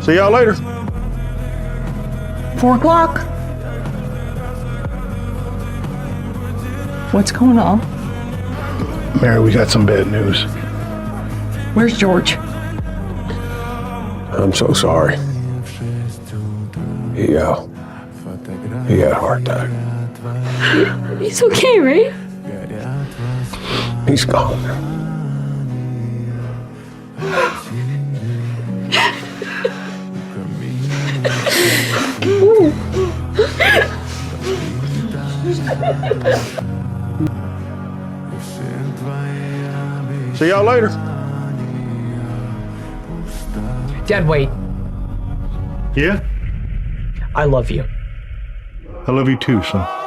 See y'all later. 4 o'clock. What's going on? Mary, we got some bad news. Where's George? I'm so sorry. He had a heart attack. He's okay, right? He's gone. See y'all later. Dad, wait. Yeah? I love you. I love you too, son.